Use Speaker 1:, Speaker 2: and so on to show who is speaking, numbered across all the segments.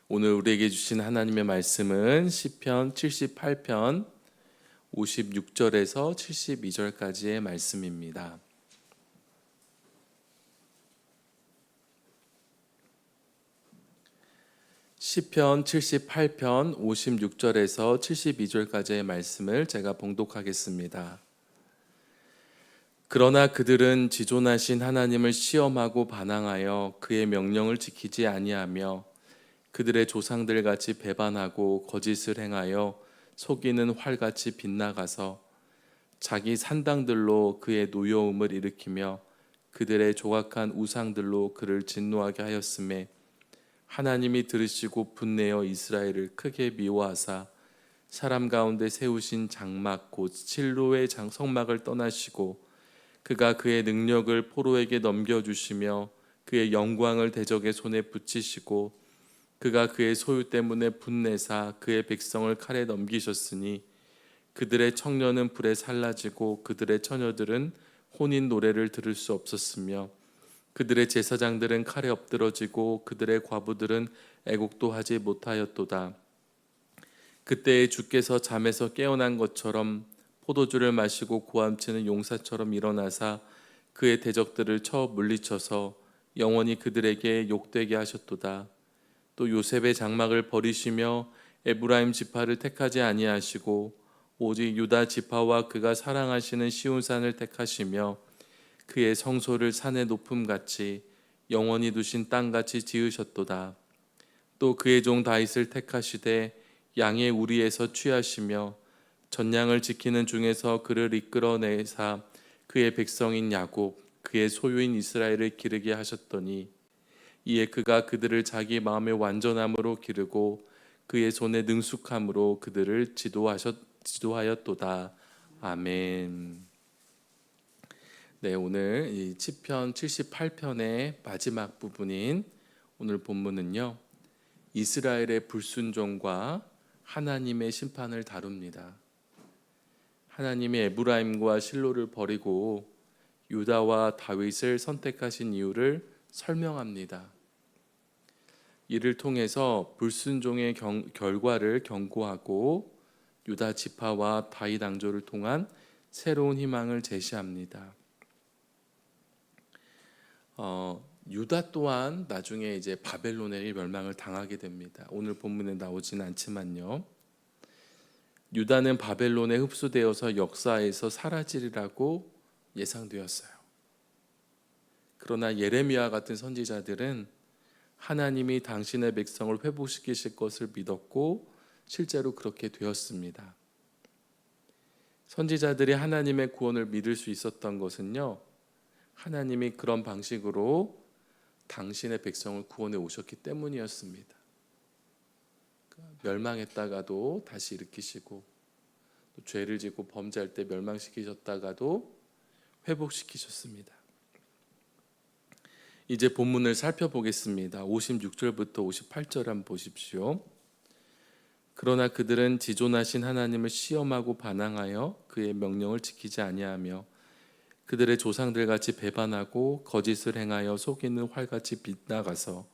Speaker 1: 오늘 우리에게 주신 하나님의 말씀은 시편 78편 56절에서 72절까지의 말씀입니다. 시편 78편 56절에서 72절까지의 말씀을 제가 봉독하겠습니다. 그러나 그들은 지존하신 하나님을 시험하고 반항하여 그의 명령을 지키지 아니하며 그들의 조상들 같이 배반하고 거짓을 행하여 속이는 활같이 빗나가서 자기 산당들로 그의 노여움을 일으키며 그들의 조각한 우상들로 그를 진노하게 하였음에 하나님이 들으시고 분내어 이스라엘을 크게 미워하사 사람 가운데 세우신 장막 곧 실로의 성막을 떠나시고 그가 그의 능력을 포로에게 넘겨주시며 그의 영광을 대적의 손에 붙이시고 그가 그의 소유 때문에 분내사 그의 백성을 칼에 넘기셨으니 그들의 청년은 불에 살라지고 그들의 처녀들은 혼인 노래를 들을 수 없었으며 그들의 제사장들은 칼에 엎드러지고 그들의 과부들은 애곡도 하지 못하였도다. 그때에 주께서 잠에서 깨어난 것처럼 포도주를 마시고 고함치는 용사처럼 일어나사 그의 대적들을 쳐 물리쳐서 영원히 그들에게 욕되게 하셨도다. 또 요셉의 장막을 버리시며 에브라임 지파를 택하지 아니하시고 오직 유다 지파와 그가 사랑하시는 시온산을 택하시며 그의 성소를 산의 높음같이 영원히 두신 땅같이 지으셨도다. 또 그의 종 다윗을 택하시되 양의 우리에서 취하시며 전양을 지키는 중에서 그를 이끌어내사 그의 백성인 야곱 그의 소유인 이스라엘을 기르게 하셨더니 이에 그가 그들을 자기 마음의 완전함으로 기르고 그의 손의 능숙함으로 그들을 지도하였도다. 아멘. 네, 오늘 이 시편 78편의 마지막 부분인 오늘 본문은요, 이스라엘의 불순종과 하나님의 심판을 다룹니다. 하나님이 에브라임과 실로를 버리고 유다와 다윗을 선택하신 이유를 설명합니다. 이를 통해서 불순종의 결과를 경고하고 유다 지파와 다윗 왕조를 통한 새로운 희망을 제시합니다. 유다 또한 나중에 이제 바벨론의 멸망을 당하게 됩니다. 오늘 본문에 나오지는 않지만요. 유다는 바벨론에 흡수되어서 역사에서 사라지리라고 예상되었어요. 그러나 예레미야 같은 선지자들은 하나님이 당신의 백성을 회복시키실 것을 믿었고 실제로 그렇게 되었습니다. 선지자들이 하나님의 구원을 믿을 수 있었던 것은요, 하나님이 그런 방식으로 당신의 백성을 구원해 오셨기 때문이었습니다. 멸망했다가도 다시 일으키시고 또 죄를 짓고 범죄할 때 멸망시키셨다가도 회복시키셨습니다. 이제 본문을 살펴보겠습니다. 56절부터 58절 한번 보십시오. 그러나 그들은 지존하신 하나님을 시험하고 반항하여 그의 명령을 지키지 아니하며 그들의 조상들 같이 배반하고 거짓을 행하여 속이는 활같이 빗나가서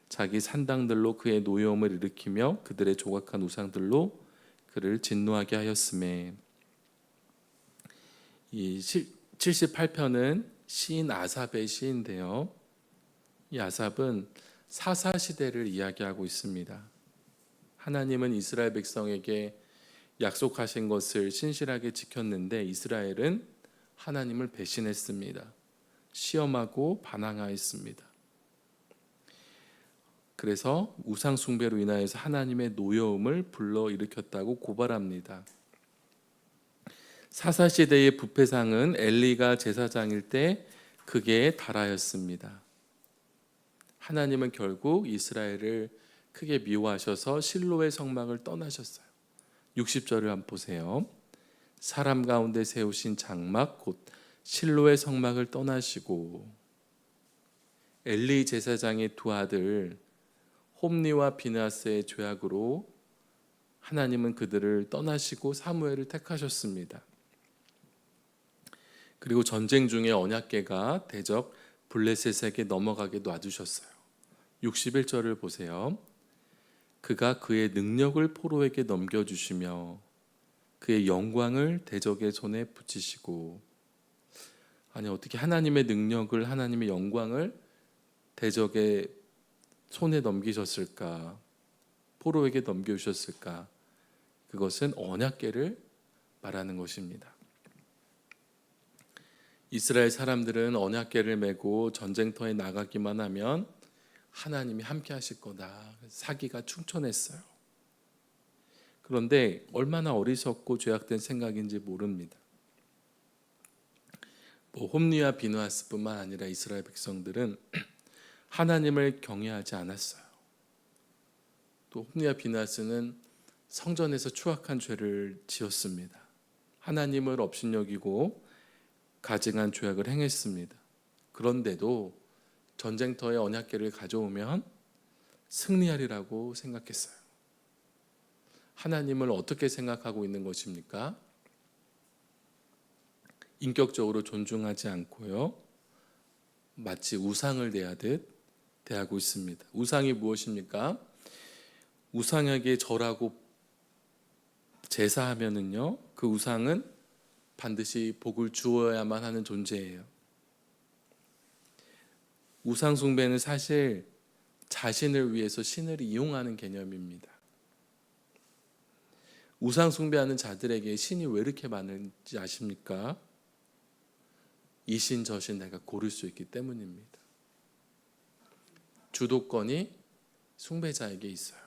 Speaker 1: 자기 산당들로 그의 노여움을 일으키며 그들의 조각한 우상들로 그를 진노하게 하였음에. 이 78편은 시인 아삽의 시인데요, 이 아삽은 사사 시대를 이야기하고 있습니다. 하나님은 이스라엘 백성에게 약속하신 것을 신실하게 지켰는데 이스라엘은 하나님을 배신했습니다. 시험하고 반항하였습니다. 그래서 우상 숭배로 인하여서 하나님의 노여움을 불러일으켰다고 고발합니다. 사사 시대의 부패상은 엘리가 제사장일 때 극에 달하였습니다. 하나님은 결국 이스라엘을 크게 미워하셔서 실로의 성막을 떠나셨어요. 60절을 한번 보세요. 사람 가운데 세우신 장막 곧 실로의 성막을 떠나시고. 엘리 제사장의 두 아들 홈니와 비느하스의 죄악으로 하나님은 그들을 떠나시고 사무엘을 택하셨습니다. 그리고 전쟁 중에 언약궤가 대적 블레셋에게 넘어가게 놔두셨어요. 61절을 보세요. 그가 그의 능력을 포로에게 넘겨주시며 그의 영광을 대적의 손에 붙이시고. 아니, 어떻게 하나님의 능력을, 하나님의 영광을 대적의 손에 넘기셨을까? 포로에게 넘겨주셨을까? 그것은 언약궤를 말하는 것입니다. 이스라엘 사람들은 언약궤를 메고 전쟁터에 나가기만 하면 하나님이 함께 하실 거다, 사기가 충천했어요. 그런데 얼마나 어리석고 죄악된 생각인지 모릅니다. 홈리와 비느하스뿐만 아니라 이스라엘 백성들은 하나님을 경외하지 않았어요. 또 홈리와 비느하스는 성전에서 추악한 죄를 지었습니다. 하나님을 업신여기고 가증한 죄악을 행했습니다. 그런데도 전쟁터에 언약궤를 가져오면 승리하리라고 생각했어요. 하나님을 어떻게 생각하고 있는 것입니까? 인격적으로 존중하지 않고요, 마치 우상을 대하듯 대하고 있습니다. 우상이 무엇입니까? 우상에게 절하고 제사하면은요, 그 우상은 반드시 복을 주어야만 하는 존재예요. 우상 숭배는 사실 자신을 위해서 신을 이용하는 개념입니다. 우상 숭배하는 자들에게 신이 왜 이렇게 많은지 아십니까? 이 신 저 신 내가 고를 수 있기 때문입니다. 주도권이 숭배자에게 있어요.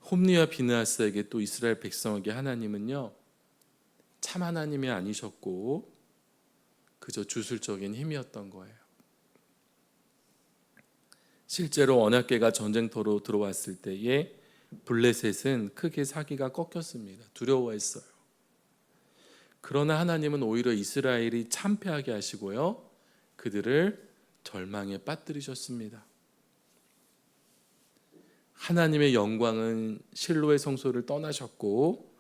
Speaker 1: 홈리와 비느하스에게, 또 이스라엘 백성에게 하나님은요, 참 하나님이 아니셨고 그저 주술적인 힘이었던 거예요. 실제로 언약궤가 전쟁터로 들어왔을 때에 블레셋은 크게 사기가 꺾였습니다. 두려워했어요. 그러나 하나님은 오히려 이스라엘이 참패하게 하시고요, 그들을 절망에 빠뜨리셨습니다. 하나님의 영광은 실로의 성소를 떠나셨고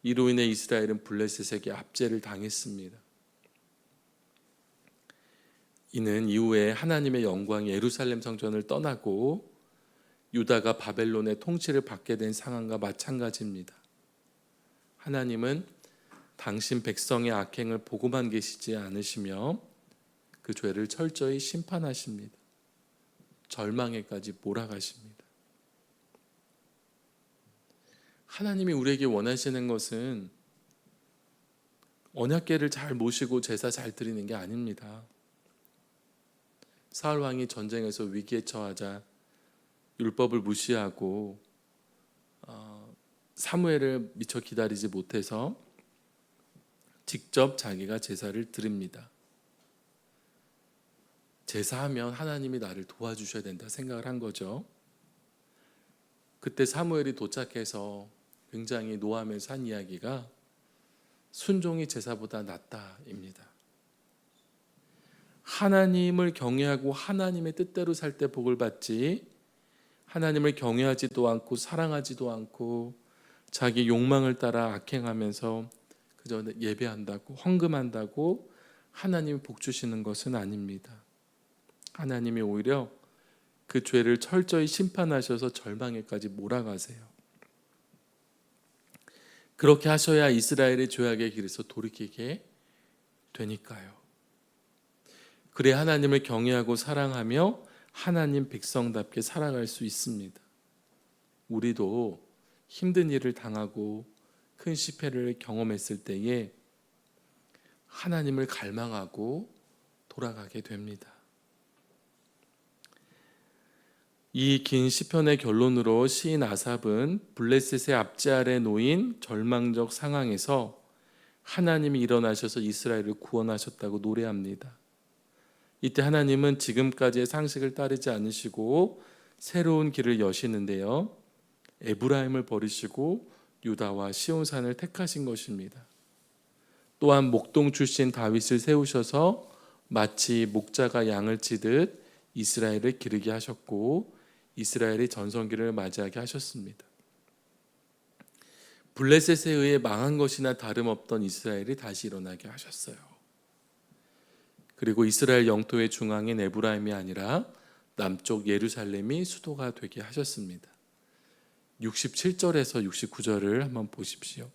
Speaker 1: 이로 인해 이스라엘은 블레셋에게 압제를 당했습니다. 이는 이후에 하나님의 영광이 예루살렘 성전을 떠나고 유다가 바벨론의 통치를 받게 된 상황과 마찬가지입니다. 하나님은 당신 백성의 악행을 보고만 계시지 않으시며 그 죄를 철저히 심판하십니다. 절망에까지 몰아가십니다. 하나님이 우리에게 원하시는 것은 언약궤를 잘 모시고 제사 잘 드리는 게 아닙니다. 사울 왕이 전쟁에서 위기에 처하자 율법을 무시하고 사무엘을 미처 기다리지 못해서 직접 자기가 제사를 드립니다. 제사하면 하나님이 나를 도와주셔야 된다 생각을 한 거죠. 그때 사무엘이 도착해서 굉장히 노하면서 한 이야기가 순종이 제사보다 낫다입니다. 하나님을 경외하고 하나님의 뜻대로 살 때 복을 받지, 하나님을 경외하지도 않고 사랑하지도 않고 자기 욕망을 따라 악행하면서 그저 예배한다고 헌금한다고 하나님이 복 주시는 것은 아닙니다. 하나님이 오히려 그 죄를 철저히 심판하셔서 절망에까지 몰아가세요. 그렇게 하셔야 이스라엘의 죄악의 길에서 돌이키게 되니까요. 그래야 하나님을 경외하고 사랑하며 하나님 백성답게 살아갈 수 있습니다. 우리도 힘든 일을 당하고 큰 실패를 경험했을 때에 하나님을 갈망하고 돌아가게 됩니다. 이 긴 시편의 결론으로 시인 아삽은 블레셋의 압제 아래 놓인 절망적 상황에서 하나님이 일어나셔서 이스라엘을 구원하셨다고 노래합니다. 이때 하나님은 지금까지의 상식을 따르지 않으시고 새로운 길을 여시는데요, 에브라임을 버리시고 유다와 시온산을 택하신 것입니다. 또한 목동 출신 다윗을 세우셔서 마치 목자가 양을 치듯 이스라엘을 기르게 하셨고 이스라엘이 전성기를 맞이하게 하셨습니다. 블레셋에 의해 망한 것이나 다름없던 이스라엘이 다시 일어나게 하셨어요. 그리고 이스라엘 영토의 중앙인 에브라임이 아니라 남쪽 예루살렘이 수도가 되게 하셨습니다. 67절에서 69절을 한번 보십시오.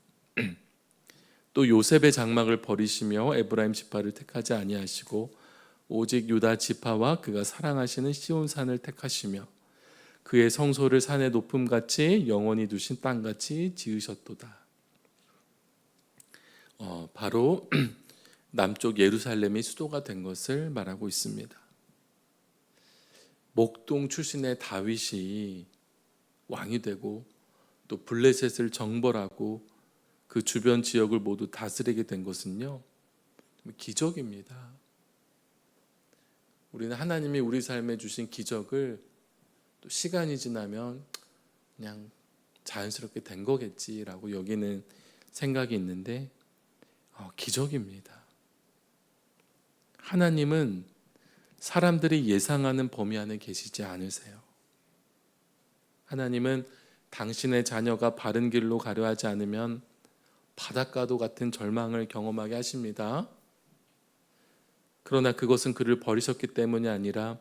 Speaker 1: 또 요셉의 장막을 버리시며 에브라임 지파를 택하지 아니하시고 오직 유다 지파와 그가 사랑하시는 시온산을 택하시며 그의 성소를 산의 높음같이 영원히 두신 땅같이 지으셨도다. 바로 남쪽 예루살렘이 수도가 된 것을 말하고 있습니다. 목동 출신의 다윗이 왕이 되고 또 블레셋을 정벌하고 그 주변 지역을 모두 다스리게 된 것은요, 기적입니다. 우리는 하나님이 우리 삶에 주신 기적을 또 시간이 지나면 그냥 자연스럽게 된 거겠지라고 여기는 생각이 있는데 기적입니다. 하나님은 사람들이 예상하는 범위 안에 계시지 않으세요. 하나님은 당신의 자녀가 바른 길로 가려 하지 않으면 바닷가도 같은 절망을 경험하게 하십니다. 그러나 그것은 그를 버리셨기 때문이 아니라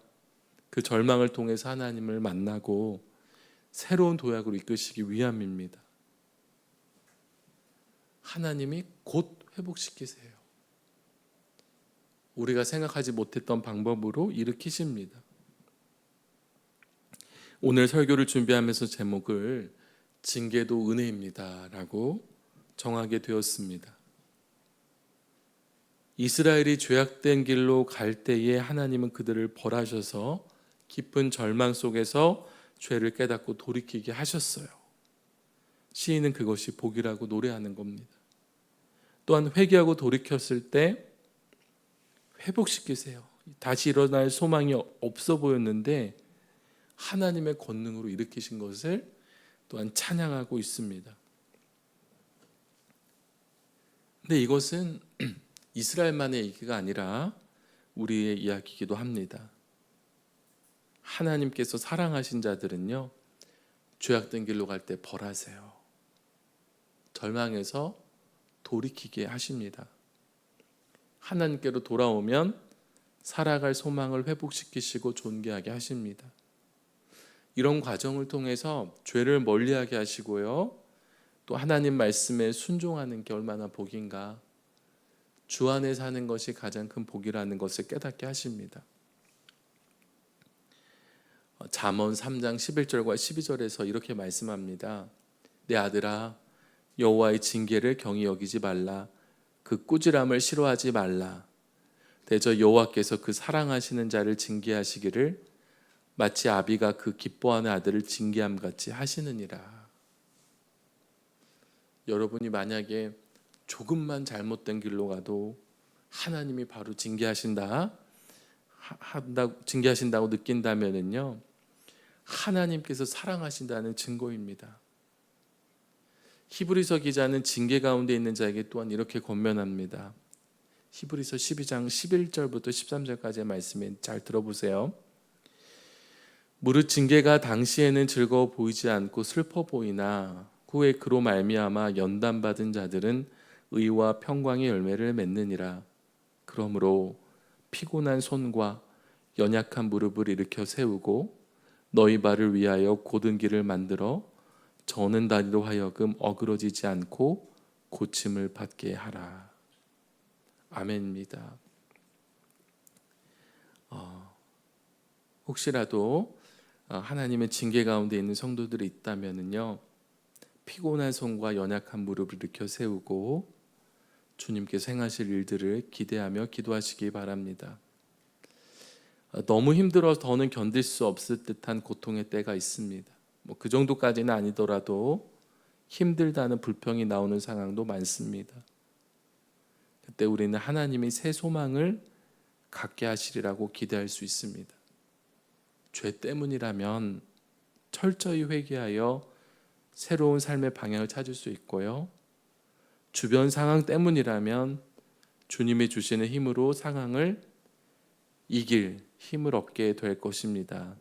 Speaker 1: 그 절망을 통해서 하나님을 만나고 새로운 도약으로 이끄시기 위함입니다. 하나님이 곧 회복시키세요. 우리가 생각하지 못했던 방법으로 일으키십니다. 오늘 설교를 준비하면서 제목을 징계도 은혜입니다 라고 정하게 되었습니다. 이스라엘이 죄악된 길로 갈 때에 하나님은 그들을 벌하셔서 깊은 절망 속에서 죄를 깨닫고 돌이키게 하셨어요. 시인은 그것이 복이라고 노래하는 겁니다. 또한 회개하고 돌이켰을 때 회복시키세요. 다시 일어날 소망이 없어 보였는데 하나님의 권능으로 일으키신 것을 또한 찬양하고 있습니다. 근데 이것은 이스라엘만의 얘기가 아니라 우리의 이야기이기도 합니다. 하나님께서 사랑하신 자들은요, 죄악된 길로 갈 때 벌하세요. 절망에서 돌이키게 하십니다. 하나님께로 돌아오면 살아갈 소망을 회복시키시고 존귀하게 하십니다. 이런 과정을 통해서 죄를 멀리하게 하시고요, 또 하나님 말씀에 순종하는 게 얼마나 복인가, 주 안에 사는 것이 가장 큰 복이라는 것을 깨닫게 하십니다. 잠언 3장 11절과 12절에서 이렇게 말씀합니다. 내 아들아, 여호와의 징계를 경히 여기지 말라. 그 꾸지람을 싫어하지 말라. 대저 여호와께서 그 사랑하시는 자를 징계하시기를 마치 아비가 그 기뻐하는 아들을 징계함 같이 하시느니라. 여러분이 만약에 조금만 잘못된 길로 가도 하나님이 바로 징계하신다고 느낀다면은요, 하나님께서 사랑하신다는 증거입니다. 히브리서 기자는 징계 가운데 있는 자에게 또한 이렇게 권면합니다. 히브리서 12장 11절부터 13절까지의 말씀에 잘 들어보세요. 무릇 징계가 당시에는 즐거워 보이지 않고 슬퍼 보이나 후에 그로 말미암아 연단받은 자들은 의와 평강의 열매를 맺느니라. 그러므로 피곤한 손과 연약한 무릎을 일으켜 세우고 너희 발을 위하여 곧은 길을 만들어 저는 다리로 하여금 어그러지지 않고 고침을 받게 하라. 아멘입니다. 혹시라도 하나님의 징계 가운데 있는 성도들이 있다면은요, 피곤한 손과 연약한 무릎을 일으켜 세우고 주님께서 행하실 일들을 기대하며 기도하시기 바랍니다. 너무 힘들어서 더는 견딜 수 없을 듯한 고통의 때가 있습니다. 그 정도까지는 아니더라도 힘들다는 불평이 나오는 상황도 많습니다. 그때 우리는 하나님이 새 소망을 갖게 하시리라고 기대할 수 있습니다. 죄 때문이라면 철저히 회개하여 새로운 삶의 방향을 찾을 수 있고요, 주변 상황 때문이라면 주님이 주시는 힘으로 상황을 이길 힘을 얻게 될 것입니다.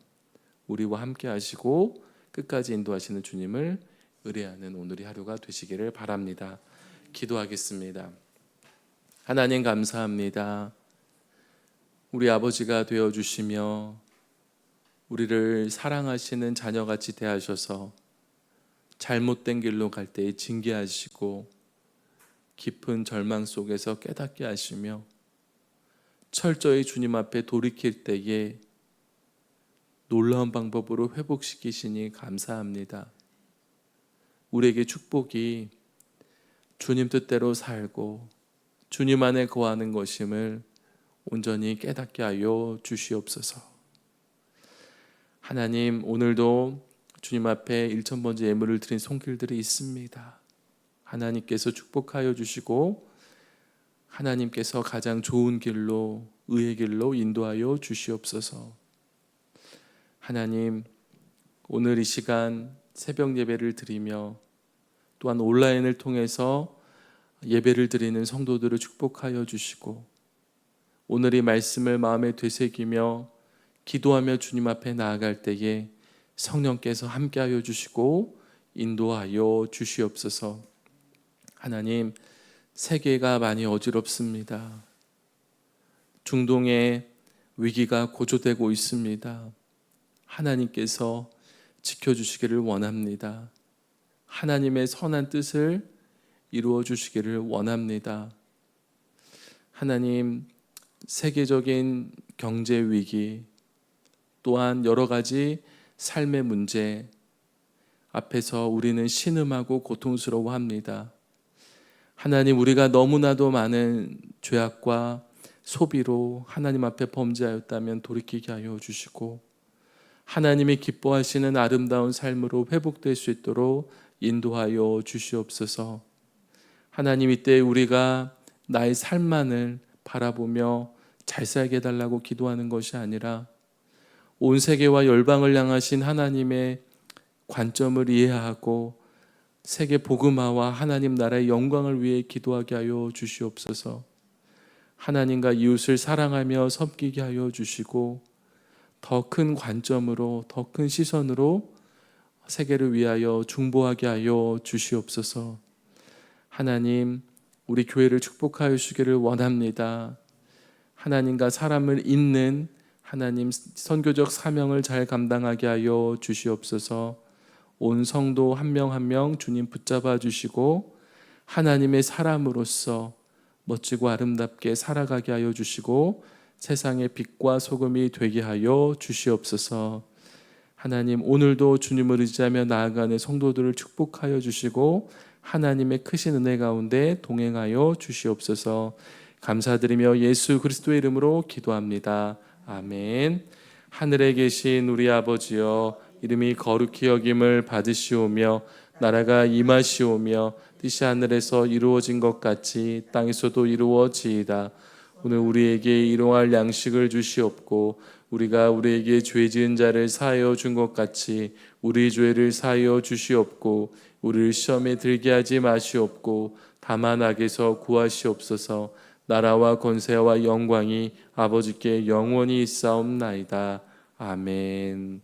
Speaker 1: 우리와 함께 하시고 끝까지 인도하시는 주님을 의뢰하는 오늘의 하루가 되시기를 바랍니다. 기도하겠습니다. 하나님 감사합니다. 우리 아버지가 되어주시며 우리를 사랑하시는 자녀같이 대하셔서 잘못된 길로 갈 때에 징계하시고 깊은 절망 속에서 깨닫게 하시며 철저히 주님 앞에 돌이킬 때에 놀라운 방법으로 회복시키시니 감사합니다. 우리에게 축복이 주님 뜻대로 살고 주님 안에 거하는 것임을 온전히 깨닫게 하여 주시옵소서. 하나님, 오늘도 주님 앞에 1,000번째 예물을 드린 손길들이 있습니다. 하나님께서 축복하여 주시고 하나님께서 가장 좋은 길로, 의의 길로 인도하여 주시옵소서. 하나님, 오늘 이 시간 새벽 예배를 드리며 또한 온라인을 통해서 예배를 드리는 성도들을 축복하여 주시고 오늘 이 말씀을 마음에 되새기며 기도하며 주님 앞에 나아갈 때에 성령께서 함께하여 주시고 인도하여 주시옵소서. 하나님, 세계가 많이 어지럽습니다. 중동의 위기가 고조되고 있습니다. 하나님께서 지켜주시기를 원합니다. 하나님의 선한 뜻을 이루어 주시기를 원합니다. 하나님, 세계적인 경제 위기 또한 여러 가지 삶의 문제 앞에서 우리는 신음하고 고통스러워합니다. 하나님, 우리가 너무나도 많은 죄악과 소비로 하나님 앞에 범죄하였다면 돌이키게 하여 주시고 하나님이 기뻐하시는 아름다운 삶으로 회복될 수 있도록 인도하여 주시옵소서. 하나님, 이때 우리가 나의 삶만을 바라보며 잘 살게 해달라고 기도하는 것이 아니라 온 세계와 열방을 향하신 하나님의 관점을 이해하고 세계 복음화와 하나님 나라의 영광을 위해 기도하게 하여 주시옵소서. 하나님과 이웃을 사랑하며 섬기게 하여 주시고 더 큰 관점으로, 더 큰 시선으로 세계를 위하여 중보하게 하여 주시옵소서. 하나님, 우리 교회를 축복하여 주시기를 원합니다. 하나님과 사람을 잇는 하나님 선교적 사명을 잘 감당하게 하여 주시옵소서. 온 성도 한 명 한 명 주님 붙잡아 주시고 하나님의 사람으로서 멋지고 아름답게 살아가게 하여 주시고 세상의 빛과 소금이 되게 하여 주시옵소서. 하나님, 오늘도 주님을 의지하며 나아가는 성도들을 축복하여 주시고 하나님의 크신 은혜 가운데 동행하여 주시옵소서. 감사드리며 예수 그리스도의 이름으로 기도합니다. 아멘. 하늘에 계신 우리 아버지여, 이름이 거룩히 여김을 받으시오며 나라가 임하시오며 뜻이 하늘에서 이루어진 것 같이 땅에서도 이루어지이다. 오늘 우리에게 일용할 양식을 주시옵고 우리가 우리에게 죄 지은 자를 사하여 준 것 같이 우리 죄를 사하여 주시옵고 우리를 시험에 들게 하지 마시옵고 다만 악에서 구하시옵소서. 나라와 권세와 영광이 아버지께 영원히 있사옵나이다. 아멘.